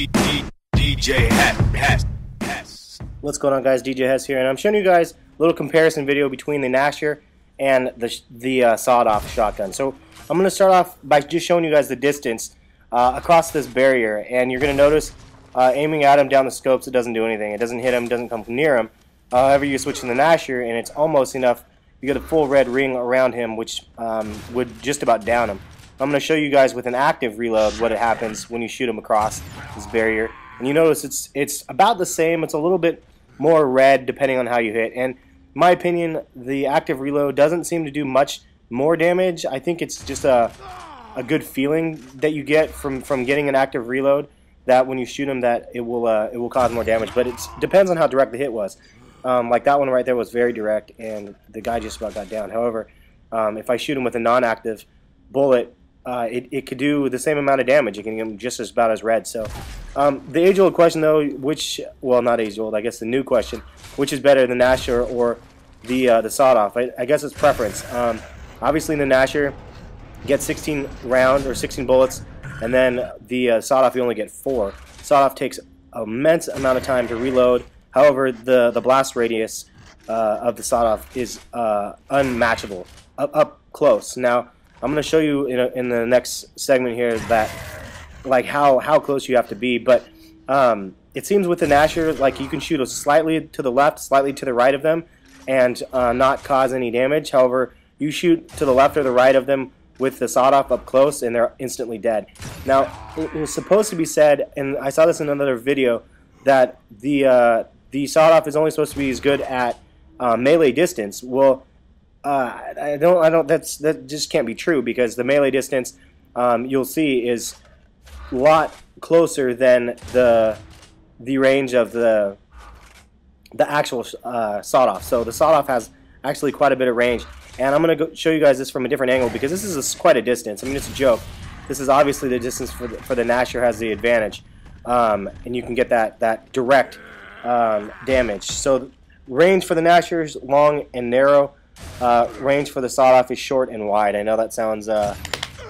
DJ Hess. What's going on, guys? DJ Hess here, and I'm showing you guys a little comparison video between the Gnasher and the sawed-off shotgun. So I'm going to start off by just showing you guys the distance across this barrier, and you're going to notice aiming at him down the scopes, it doesn't do anything. It doesn't hit him, doesn't come near him. However, you switch to the Gnasher, and it's almost enough. You get a full red ring around him, which would just about down him. I'm going to show you guys with an active reload what it happens when you shoot him across this barrier. And you notice it's about the same. It's a little bit more red depending on how you hit. And in my opinion, the active reload doesn't seem to do much more damage. I think it's just a good feeling that you get from getting an active reload, that when you shoot him that it will cause more damage. But it depends on how direct the hit was. Like that one right there was very direct, and the guy just about got down. However, if I shoot him with a non-active bullet, it could do the same amount of damage. It can get him just about as red. So the age-old question, though, well, not age-old, I guess the new question, which is better, the Gnasher or the sawed-off? I guess it's preference. Obviously, the Gnasher gets 16 rounds or 16 bullets, and then the sawed-off you only get 4. Sawed-off takes an immense amount of time to reload. However, the blast radius of the sawed-off is unmatchable up close. Now, I'm going to show you in the next segment here that like how close you have to be. But it seems with the Gnasher, like you can shoot slightly to the left, slightly to the right of them, and not cause any damage. However, you shoot to the left or the right of them with the sawed-off up close, and they're instantly dead. Now, it was supposed to be said, and I saw this in another video, that the sawed-off is only supposed to be as good at melee distance. Well, that just can't be true, because the melee distance you'll see is a lot closer than the range of the actual sawed-off. So the sawed-off has actually quite a bit of range, and I'm going to show you guys this from a different angle, because this is quite a distance. I mean, it's a joke. This is obviously the distance for the Gnasher has the advantage, and you can get that direct damage. So range for the Gnasher is long and narrow. Range for the sawed-off is short and wide. I know that sounds,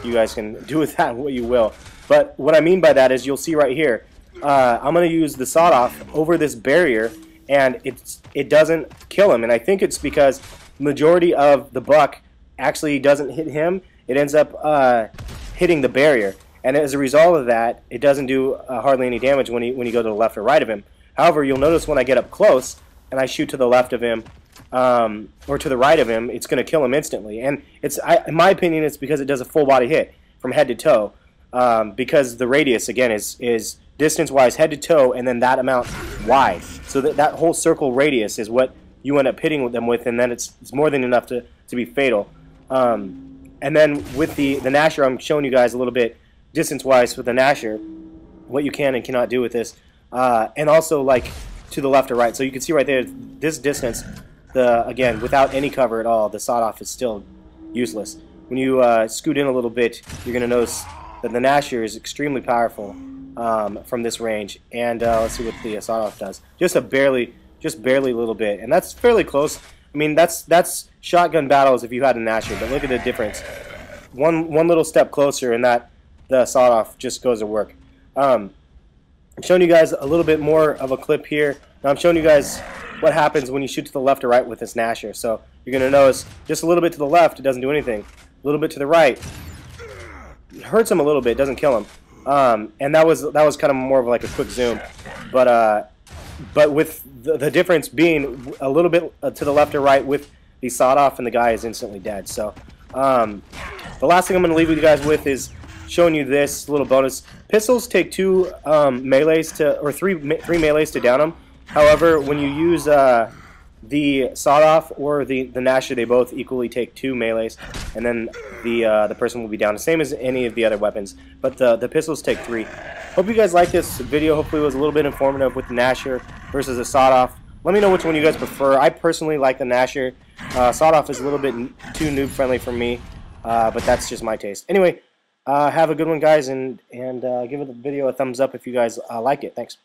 you guys can do with that what you will. But what I mean by that is, you'll see right here, I'm going to use the sawed-off over this barrier, and it doesn't kill him. And I think it's because the majority of the buck actually doesn't hit him. It ends up hitting the barrier. And as a result of that, it doesn't do hardly any damage when you go to the left or right of him. However, you'll notice when I get up close and I shoot to the left of him, or to the right of him, it's going to kill him instantly. And in my opinion, it's because it does a full body hit from head to toe, because the radius, again, is distance-wise head to toe, and then that amount wide. So that whole circle radius is what you end up hitting them with, and then it's more than enough to be fatal. And then with the Gnasher, I'm showing you guys a little bit distance-wise with the Gnasher, what you can and cannot do with this, and also like to the left or right. So you can see right there, this distance, again, without any cover at all, the sawed-off is still useless. When you scoot in a little bit, you're going to notice that the Gnasher is extremely powerful from this range. And let's see what the sawed-off does. Just barely a little bit, and that's fairly close. I mean, that's shotgun battles if you had a Gnasher, but look at the difference. One little step closer, and the sawed-off just goes to work. I'm showing you guys a little bit more of a clip here. Now I'm showing you guys what happens when you shoot to the left or right with this Gnasher. So you're going to notice just a little bit to the left, it doesn't do anything. A little bit to the right, it hurts him a little bit, doesn't kill him. And that was kind of more of like a quick zoom. But with the difference being a little bit to the left or right with the sawed-off, and the guy is instantly dead. So the last thing I'm going to leave you guys with is showing you this little bonus. Pistols take 2 melees or 3 melees to down them. However, when you use the sawed-off or the Gnasher, they both equally take 2 melees, and then the person will be down. The same as any of the other weapons, but the pistols take 3. Hope you guys liked this video. Hopefully it was a little bit informative with the Gnasher versus the sawed-off. Let me know which one you guys prefer. I personally like the Gnasher. Sawed-off is a little bit too noob-friendly for me, but that's just my taste. Anyway, have a good one, guys, and give the video a thumbs up if you guys like it. Thanks.